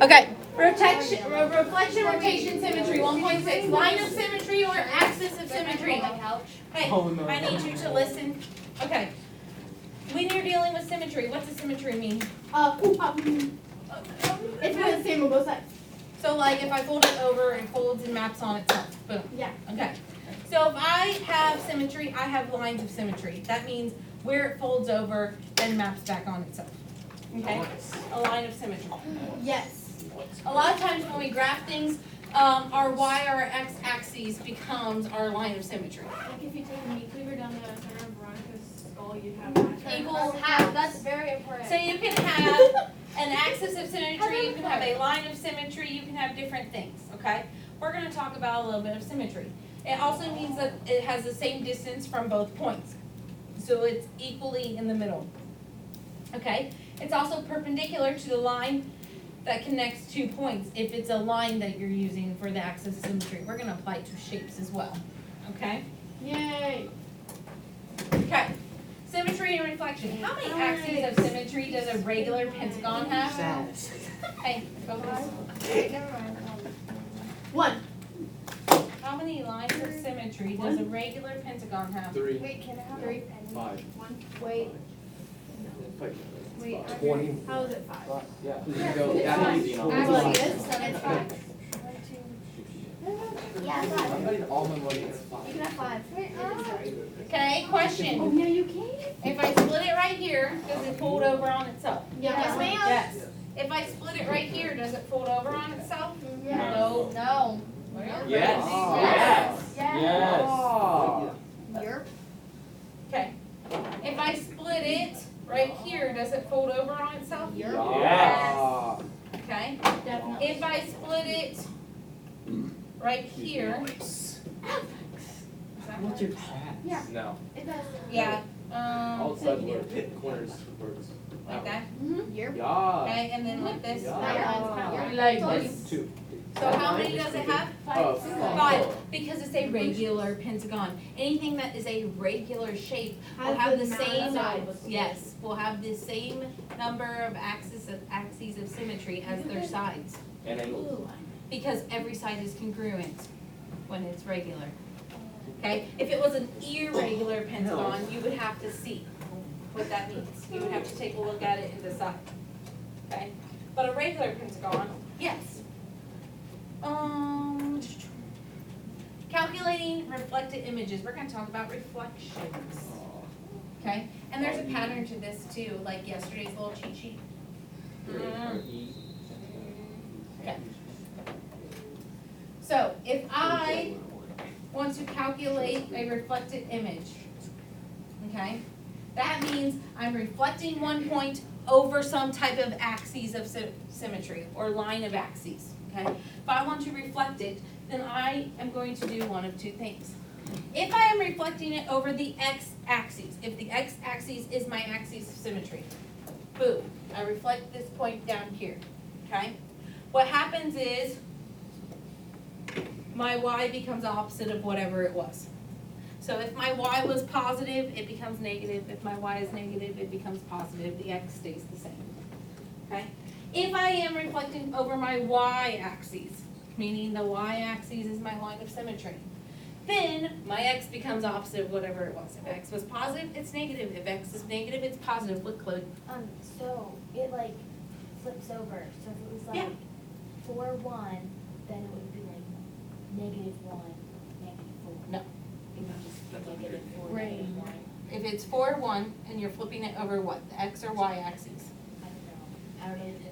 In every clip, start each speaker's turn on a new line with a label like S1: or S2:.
S1: Okay. Reflection, rotation, symmetry. 1.6. Line of symmetry or axis of symmetry. Hey, I need you to listen. Okay. When you're dealing with symmetry, what's a symmetry mean?
S2: It's kind of the same on both sides.
S1: So like if I fold it over, it folds and maps on itself. Boom.
S2: Yeah.
S1: Okay. So if I have symmetry, I have lines of symmetry. That means where it folds over and maps back on itself. Okay? A line of symmetry.
S2: Yes.
S1: A lot of times when we graph things, our y or our x axes becomes our line of symmetry.
S2: Like if you take a meat cleaver down the center of Veronica's skull, you'd have that.
S1: Equals half.
S2: That's very important.
S1: So you can have an axis of symmetry, you can have a line of symmetry, you can have different things, okay? We're going to talk about a little bit of symmetry. It also means that it has the same distance from both points. So it's equally in the middle. Okay? It's also perpendicular to the line that connects 2 points if it's a line that you're using for the axis of symmetry. We're going to apply it to shapes as well. Okay?
S2: Yay.
S1: Okay. Symmetry and reflection. How many axes of symmetry does a regular pentagon have? Hey, focus.
S2: One.
S1: How many lines of symmetry does a regular pentagon have?
S3: 3,
S2: Wait, can I have
S3: 3, 5.
S2: one? Wait. Wait.
S3: 20.
S2: How is it 5?
S3: Yeah. You go. Yeah, easy enough.
S2: Actually, it's 5. Yeah, 5.
S3: I'm betting all my money is
S2: You
S3: 5.
S2: can have 5.
S1: Okay, question.
S2: Oh, no, you can't.
S1: If I split it right here, does it fold over on itself?
S2: Yes, ma'am.
S1: Yes. If I split it right here, does it fold over on itself?
S2: Yes.
S1: No.
S2: No.
S3: Yes.
S2: Yes.
S1: Okay. If I split it right here, does it fold over on itself?
S3: Yeah.
S1: Okay.
S2: Definitely.
S1: If I split it right here.
S3: What's your cat?
S2: Yeah.
S3: No.
S2: It does.
S1: Yeah.
S3: All sides work. Corners works.
S1: Like that.
S2: You're.
S3: Yeah.
S1: Okay, and then like this.
S3: Yeah. 2.
S1: So how many does it have?
S3: Oh,
S1: 5, because it's a regular pentagon. Anything that is a regular shape will have the same, yes, will have the same number of axes of symmetry as their sides.
S3: And angles.
S1: Because every side is congruent when it's regular. Okay? If it was an irregular pentagon, you would have to see what that means. You would have to take a look at it and decide. Okay? But a regular pentagon, yes. Calculating reflected images. We're going to talk about reflections. Okay? And there's a pattern to this too, like yesterday's little cheat sheet. Okay. So if I want to calculate a reflected image, okay, that means I'm reflecting one point over some type of axis of symmetry or line of axes. Okay? If I want to reflect it, then I am going to do one of 2 things. If I am reflecting it over the x-axis, if the x-axis is my axis of symmetry, boom, I reflect this point down here. Okay? What happens is my y becomes opposite of whatever it was. So if my y was positive, it becomes negative. If my y is negative, it becomes positive. The x stays the same. Okay? If I am reflecting over my y-axis, meaning the y-axis is my line of symmetry, then my x becomes opposite of whatever it was. If x was positive, it's negative. If x is negative, it's positive. Look, Chloe.
S4: So it like flips over. So if it was like
S1: Yeah.
S4: 4-1, then it would be like -1, -4.
S1: No.
S4: It would just be -4,
S2: Right.
S4: -1.
S1: If it's 4-1 and you're flipping it over what? The x or y-axis?
S4: I don't know. I don't know the difference.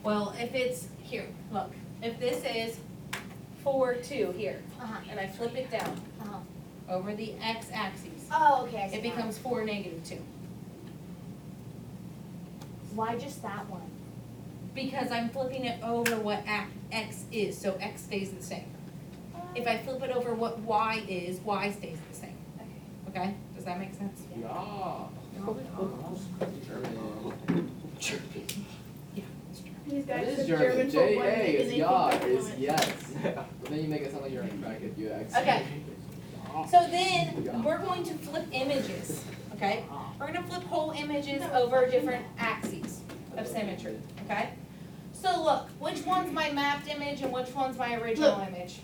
S1: Well, if it's, here, look. If this is 4-2 here, and I flip it down over the x-axis,
S4: Oh, okay. I see
S1: it
S4: now.
S1: becomes 4 -2.
S4: Why just that one?
S1: Because I'm flipping it over what x is, so x stays the same. If I flip it over what y is, y stays the same. Okay? Does that make sense?
S3: Yeah.
S2: These
S3: That
S2: guys
S3: is
S2: took
S3: German.
S2: German for
S3: J
S2: one
S3: A
S2: week and
S3: is
S2: they
S3: ja
S2: think they're
S3: is
S2: fluent.
S3: yes. But then you make it sound like you're in bracket UX.
S1: Okay. So then, we're going to flip images, okay? We're gonna flip whole images over different axes of symmetry, okay? So look, which one's my mapped image and which one's my original image?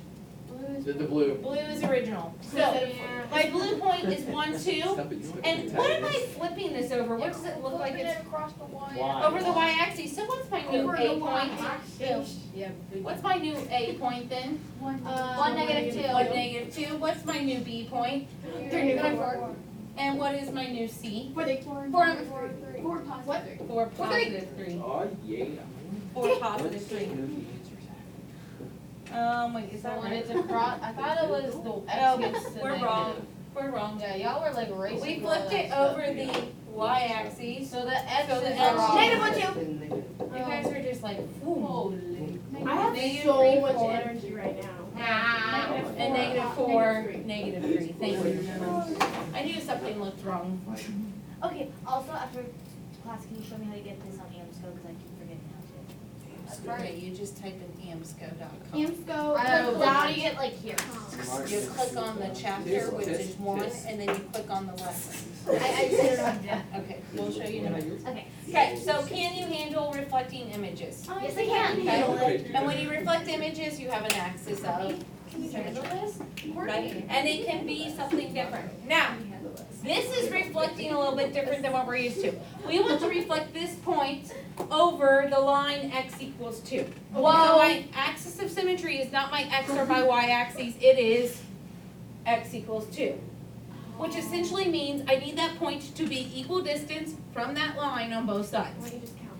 S3: The blue.
S1: Blue is original. So,
S2: Yeah.
S1: my blue point is 1, 2.
S3: Stop it, you
S1: And what am I flipping this over? What does it look like it's
S4: across the Y.
S5: Y.
S1: over the y-axis? So what's my new A point?
S2: Yeah.
S1: What's my new A point then?
S4: 1,
S2: One
S4: negative 2.
S1: 1, negative 2. What's my new B point?
S2: 3, negative 4.
S1: And what is my new C?
S2: 4,
S4: 4 positive.
S1: 4 positive 3.
S3: Oh, yeah.
S1: 4 positive 3. Wait, is that
S6: So when
S1: right?
S6: it's across, I thought it was the
S1: No,
S6: X gets the
S1: we're
S6: negative.
S1: wrong. We're wrong.
S6: Yeah, y'all were like racing.
S1: We
S6: through all
S1: flipped
S6: that
S1: it
S6: stuff.
S1: over the y-axis.
S6: So the X
S1: So the
S6: is
S1: X-
S6: wrong.
S1: Negative
S4: 1, 2.
S1: You guys are just like, ooh.
S6: Holy.
S2: I have
S1: Negative
S2: so
S1: 3,
S2: much
S1: 4.
S2: energy right now.
S1: Ah, and negative 4, negative 3. Thank you. I knew something looked wrong.
S4: Okay, also after class, can you show me how to get this on Amsco, because I keep forgetting how to.
S1: That's right, you just type in amsco.com.
S2: Amsco.
S4: How do you get like here?
S1: You click on the chapter, which is 1, and then you click on the lesson.
S4: I just don't know how to do that.
S1: Okay, we'll show you in a minute.
S4: Okay.
S1: Okay, so can you handle reflecting images?
S4: Yes, I can.
S1: Okay, and when you reflect images, you have an axis of
S4: Can you handle this?
S1: right? And it can be something different. Now, this is reflecting a little bit different than what we're used to. We want to reflect this point over the line x equals 2. So my axis of symmetry is not my x or my y axis, it is x equals 2. Which essentially means I need that point to be equal distance from that line on both sides.
S2: Why don't you just count?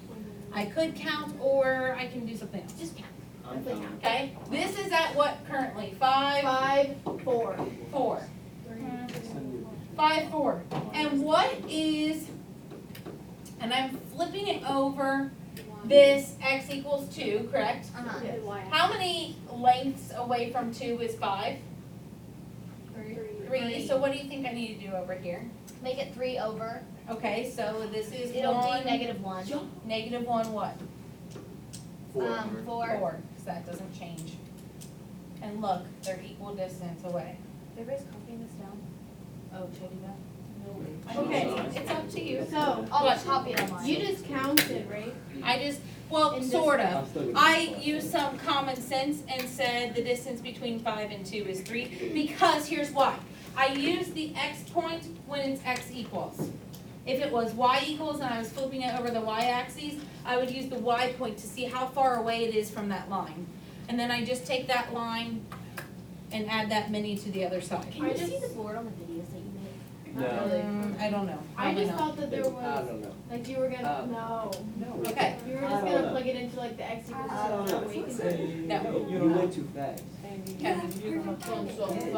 S1: I could count or I can do something else.
S4: Just count.
S5: I'm
S2: Definitely
S5: counting.
S2: count.
S1: Okay, this is at what currently? 5,
S2: 5, 4.
S1: 4. 5, 4. And what is, and I'm flipping it over this x equals 2, correct?
S4: Uh-huh.
S1: How many lengths away from 2 is 5? 3. So what do you think I need to do over here?
S4: Make it 3 over.
S1: Okay, so this is
S4: It'll
S1: 1,
S4: be negative 1.
S1: negative 1 what?
S4: 4.
S1: 4, so that doesn't change. And look, they're equal distance away.
S4: Everybody's copying this down?
S1: Oh, should I do that?
S2: Okay.
S1: It's up to you.
S2: So,
S4: I'll
S1: What?
S4: just copy it online.
S2: you just counted, right?
S1: I just, well,
S2: In this-
S1: sort of.
S3: I'm still gonna-
S1: I used some common sense and said the distance between 5 and 2 is 3, because here's why. I use the x point when it's x equals. If it was y equals and I was flipping it over the y-axis, I would use the y point to see how far away it is from that line. And then I just take that line and add that many to the other side.
S4: Can you see the board on the videos that you made?
S3: No.
S1: I don't know.
S2: I
S1: Probably
S2: just
S1: not.
S2: thought that there
S3: I
S2: was,
S3: don't know.
S2: like you were gonna, no.
S3: No.
S1: Okay,
S2: You were
S3: I
S2: just
S3: don't
S2: gonna
S3: know.
S2: plug it into like the x equals
S3: I don't know.
S1: No.
S5: You went too fast.
S1: okay.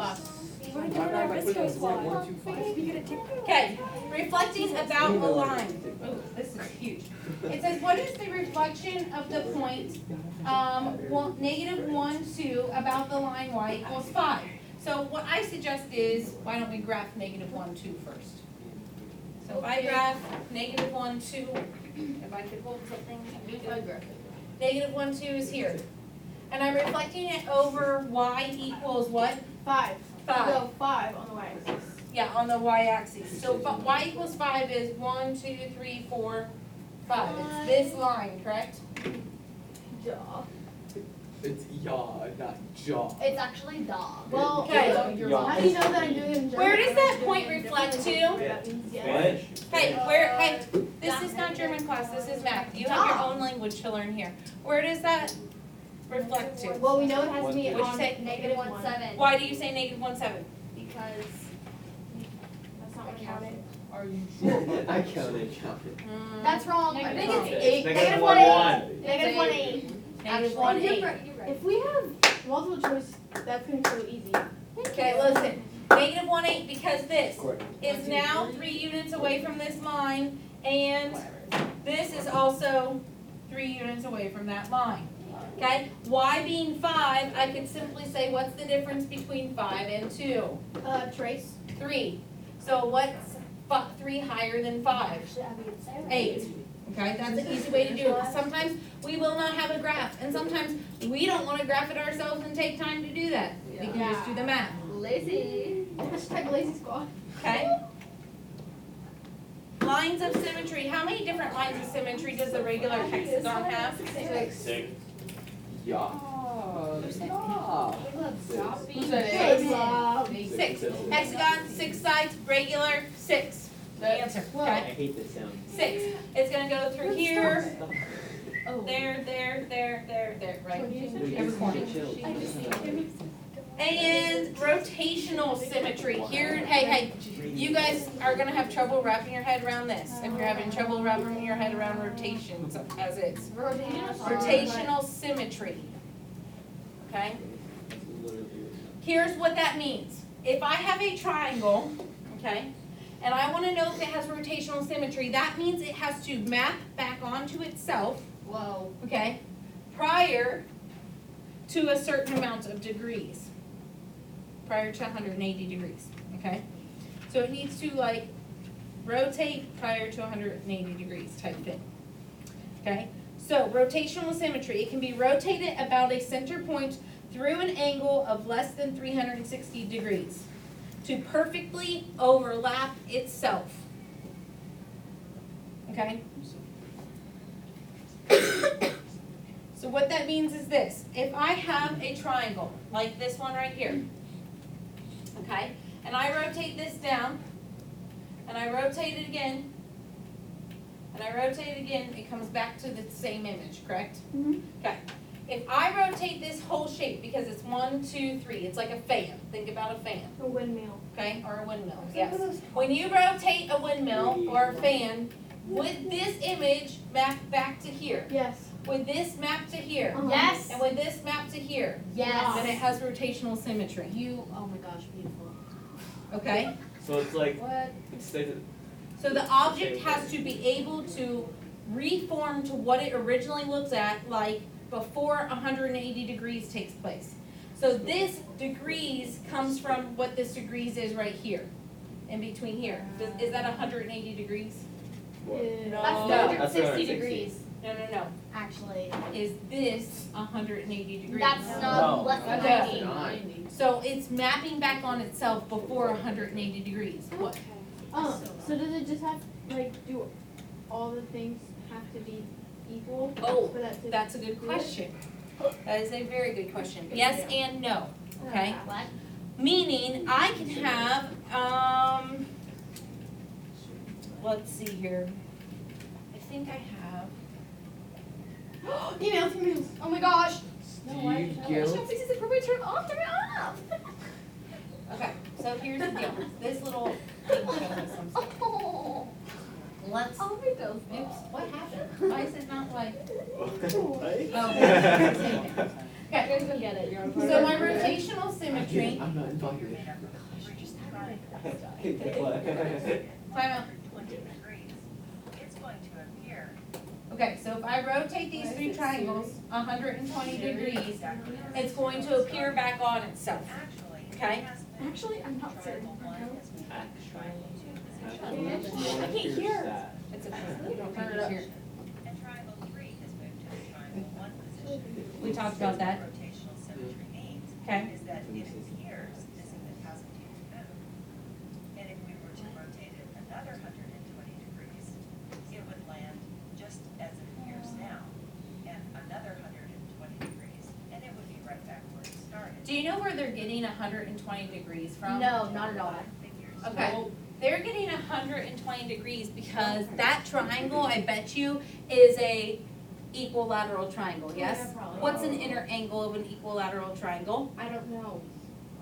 S3: Why not if I put it on board 1, 2, 5?
S1: Okay, reflecting about a line. Ooh, this is huge. It says, what is the reflection of the point, negative 1, 2, about the line y equals 5? So what I suggest is, why don't we graph negative 1, 2 first? So if I graph negative 1, 2, if I could hold something. Negative 1, 2 is here. And I'm reflecting it over y equals what?
S2: 5.
S1: 5.
S2: So 5 on the y-axis.
S1: Yeah, on the y-axis. So y equals 5 is 1, 2, 3, 4, 5. It's this line, correct?
S2: Duh.
S3: It's yaw, not jaw.
S4: It's actually dog.
S2: Well,
S1: Okay.
S2: how do you know that I'm doing it in German?
S1: Where does
S2: I'm
S1: that
S2: doing
S1: point
S2: it in
S1: reflect
S2: different
S1: to?
S2: That means yes.
S1: Hey, hey, this is not German class, this is math. You have your own language to learn here. Where does that reflect to?
S2: Well, we know it has to be
S1: What'd you
S2: on
S1: say?
S2: negative
S4: 1,
S2: 1.
S4: 7.
S1: Why do you say negative 1, 7?
S4: Because
S2: That's not what I counted.
S3: I counted.
S4: that's wrong. I think it's 8.
S5: Negative
S4: 1,
S5: 1,
S4: 8. Negative 1, 8.
S1: Negative 1, 8.
S4: You're right.
S2: If we have multiple choice, that's gonna be so easy.
S1: Okay, listen. Negative 1, 8, because this is now 3 units away from this line, and this is also 3 units away from that line. Okay? Y being 5, I could simply say, what's the difference between 5 and 2?
S2: Trace.
S1: 3. So what's 3 higher than 5? 8. Okay, that's an easy way to do it. Sometimes we will not have a graph, and sometimes we don't want to graph it ourselves and take time to do that. We can just do the math.
S4: Lazy.
S2: Hashtag lazy squad.
S1: Okay? lines of symmetry, how many different lines of symmetry does the regular hexagon have?
S6: Six.
S5: Yeah.
S6: Who said eight?
S1: Six. Hexagon, 6 sides, regular, 6. The answer,
S5: I
S1: okay?
S5: hate this sound.
S1: 6. It's gonna go through here,
S6: Oh.
S1: there, right?
S6: Every
S1: Every corner.
S5: Chill.
S1: And rotational symmetry. Here, hey, you guys are gonna have trouble wrapping your head around this. If you're having trouble wrapping your head around rotations as is. Rotational symmetry. Okay? Here's what that means. If I have a triangle, okay, and I wanna know if it has rotational symmetry, that means it has to map back onto itself,
S6: Whoa.
S1: okay, prior to a certain amount of degrees. Prior to 180 degrees, okay? So it needs to like rotate prior to 180 degrees type thing, okay? So rotational symmetry, it can be rotated about a center point through an angle of less than 360 degrees to perfectly overlap itself, okay? So what that means is this, if I have a triangle, like this one right here, okay, and I rotate this down, and I rotate it again, and I rotate it again, it comes back to the same image, correct? Okay, if I rotate this whole shape, because it's 1, 2, 3, it's like a fan, think about a fan,
S2: A windmill.
S1: okay, or a windmill, yes. When you rotate a windmill or a fan, would this image map back to here?
S2: Yes.
S1: Would this map to here?
S6: Yes.
S1: And would this map to here?
S6: Yes.
S1: Then it has rotational symmetry,
S6: You, oh my gosh, beautiful.
S1: okay?
S5: So it's like,
S6: What?
S5: instead of,
S1: So the object has to be able to reform to what it originally looks at, like before 180 degrees takes place. So this degrees comes from what this degrees is right here, in between here. Is that 180 degrees?
S5: what?
S1: No.
S6: That's
S1: No.
S6: 160 degrees,
S1: No.
S6: actually.
S1: Is this 180 degrees?
S6: That's
S5: No.
S6: not less than
S1: Okay.
S6: 90.
S1: So it's mapping back on itself before 180 degrees. What?
S2: So does it just have, like, do all the things have to be equal?
S1: Oh,
S2: For that to
S1: That's a good
S2: do it?
S1: question. That is a very good question. Yes and no, okay?
S6: What?
S1: Meaning I can have, let's see here. I think I have.
S6: Emails. Oh my gosh.
S5: Do you guilt?
S6: Fixes it for me, turn off.
S1: Okay, so here's the deal. This little thing shows me some stuff.
S6: Oh.
S1: Let's,
S6: I'll read those.
S1: oops, what happened? Why is it not like?
S5: Right?
S1: Oh.
S6: You guys go get it. You're on
S1: So my rotational symmetry,
S5: I'm not invited.
S1: time out. Okay, so if I rotate these 3 triangles 120 degrees, it's going to appear back on itself, okay?
S2: Actually, I'm not certain.
S5: I
S2: can't hear.
S1: It's okay, you don't need to hear.
S7: And triangle 3 has moved to the triangle 1 position.
S1: We talked about that.
S7: Rotational symmetry means
S1: Okay.
S7: is that it appears as if it hasn't even moved. And if we were to rotate it another 120 degrees, it would land just as it appears now, and another 120 degrees, and it would be right back where it started.
S1: Do you know where they're getting 120 degrees from?
S6: No, not at all.
S7: Figures.
S1: Okay, they're getting 120 degrees because that triangle, I bet you, is a equilateral triangle, yes?
S2: Yeah, probably.
S1: What's an inner angle of an equilateral triangle?
S2: I don't know.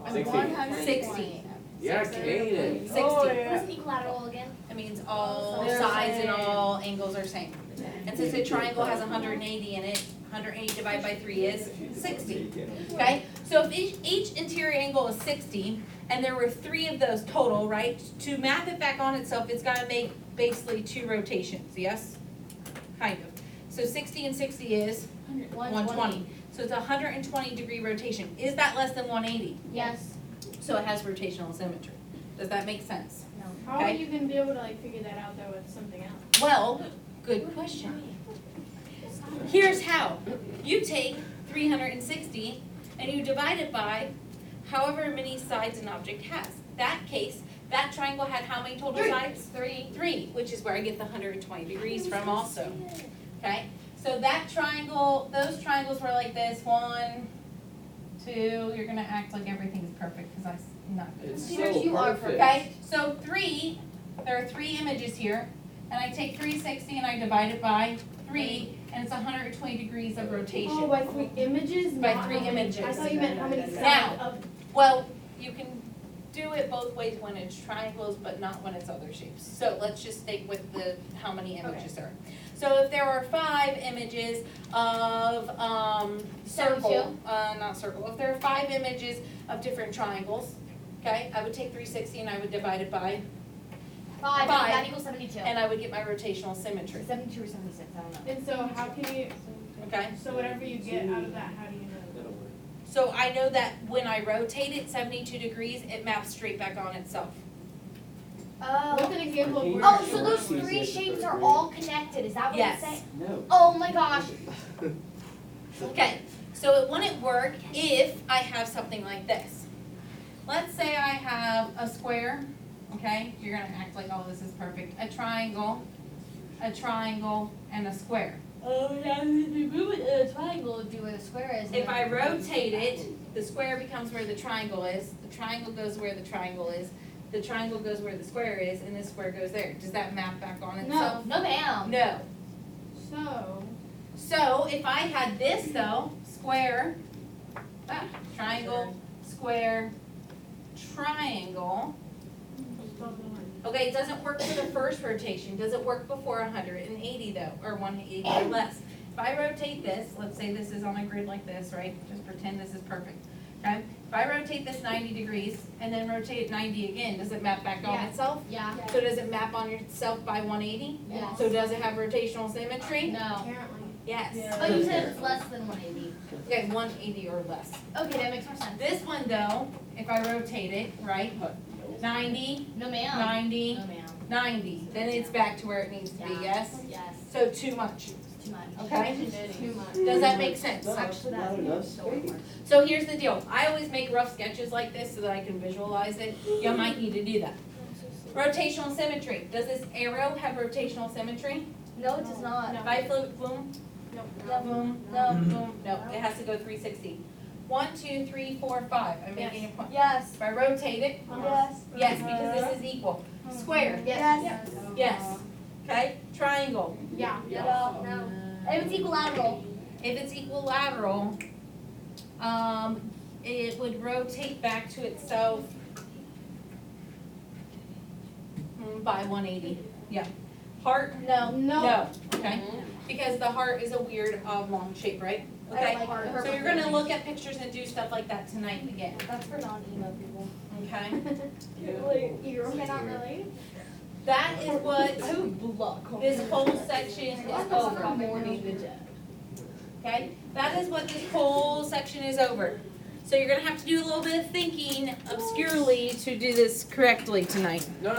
S5: 60.
S1: 60.
S5: Yeah, Kaden.
S1: 60.
S4: What's an equilateral again?
S1: It means all
S6: They're
S1: sides and
S6: same.
S1: all angles are same. And since a triangle has 180 in it, 180 divided by 3 is 60. Okay, so if each interior angle is 60, and there were 3 of those total, right? To map it back on itself, it's gotta make basically 2 rotations, yes? Kind of. So 60 and 60 is 120. So it's a 120 degree rotation. Is that less than 180?
S6: Yes.
S1: So it has rotational symmetry. Does that make sense?
S2: How are
S1: Okay.
S2: you gonna be able to, like, figure that out, though, with something else?
S1: Well, good question. Here's how. You take 360 and you divide it by however many sides an object has. That case, That triangle had how many total sides?
S6: 3.
S1: 3, which is where I get the 120 degrees from also, okay? So that triangle, those triangles were like this, 1, 2, you're gonna act like everything's perfect, cause I'm not good.
S5: It's
S6: Peter,
S5: so
S6: you are
S5: perfect.
S1: Okay, so 3, there are 3 images here, and I take 360 and I divide it by 3, and it's 120 degrees of rotation.
S2: Oh, by 3 images?
S1: By
S2: not
S1: 3
S2: how many-
S1: images.
S2: I thought you meant how many sides
S1: Now.
S2: of.
S1: Well, you can do it both ways when it's triangles, but not when it's other shapes. So let's just stick with the, how many images there are. So if there were 5 images of, circle, not circle, if there are 5 images of different triangles, okay, I would take 360 and I would divide it by,
S4: 5,
S1: Five.
S4: that equals 72.
S1: and I would get my rotational symmetry,
S4: 72 or 76, I don't know.
S2: And so how can you,
S1: okay?
S2: so whatever you get out of that, how do you know?
S5: That'll work.
S1: So I know that when I rotate it 72 degrees, it maps straight back on itself.
S2: What's
S4: Oh.
S2: an example of where?
S4: Oh, so those 3 shapes are all connected, is that what
S1: Yes.
S4: it's saying?
S5: No.
S4: Oh my gosh.
S1: Okay, so it wouldn't work if I have something like this. Let's say I have a square, okay, you're gonna act like, oh, this is perfect, a triangle, and a square.
S4: Oh, yeah, if you move it in a triangle, it would be where the square is.
S1: If I rotate it, the square becomes where the triangle is, the triangle goes where the triangle is, the triangle goes where the square is, and this square goes there. Does that map back on itself?
S4: No, ma'am.
S1: No.
S2: So,
S1: So if I had this though, square, triangle, square, triangle. Okay, it doesn't work for the first rotation. Does it work before 180 though, or 180 or less? If I rotate this, let's say this is on a grid like this, right? Just pretend this is perfect, okay? If I rotate this 90 degrees and then rotate it 90 again, does it map back on
S4: Yeah.
S1: itself?
S4: Yeah.
S1: So does it map on itself by 180?
S4: Yes.
S1: So does it have rotational symmetry?
S4: No.
S2: apparently.
S1: Yes.
S2: Yeah.
S4: Oh, you said it's less than 180.
S1: Okay, 180 or less.
S4: Okay, that makes more sense.
S1: This one though, if I rotate it, right, 90,
S4: No, ma'am.
S1: 90,
S4: No, ma'am.
S1: 90, then it's back to where it needs to be,
S4: Yeah.
S1: yes?
S4: Yes.
S1: So too much,
S4: It's too much.
S1: okay?
S2: Too much.
S1: Does that make sense?
S5: No,
S4: Actually,
S5: not
S4: that's
S5: enough
S4: so much.
S5: space.
S1: So here's the deal, I always make rough sketches like this so that I can visualize it. You might need to do that. Rotational symmetry, does this arrow have rotational symmetry?
S4: No, it does not.
S1: If I flip, boom,
S4: No.
S1: boom,
S4: No.
S1: boom, no, it has to go 360. 1, 2, 3, 4, 5, I'm making a point.
S4: Yes.
S1: If I rotate it,
S4: Yes.
S1: yes, because this is equal. Square,
S4: Yes.
S1: yes, okay? Triangle,
S2: Yeah.
S4: No. If it's equilateral.
S1: if it's equilateral, it would rotate back to itself by 180, yeah. Heart,
S4: No.
S1: no, okay? Because the heart is a weird oblong shape, right?
S4: I
S1: Okay,
S4: don't like heart.
S1: so you're gonna look at pictures and do stuff like that tonight again,
S4: That's for non-emo people.
S1: okay?
S2: You cannot relate?
S1: That is what this whole section is over. Okay, that is what this whole section is over. So you're gonna have to do a little bit of thinking obscurely to do this correctly tonight.
S5: No,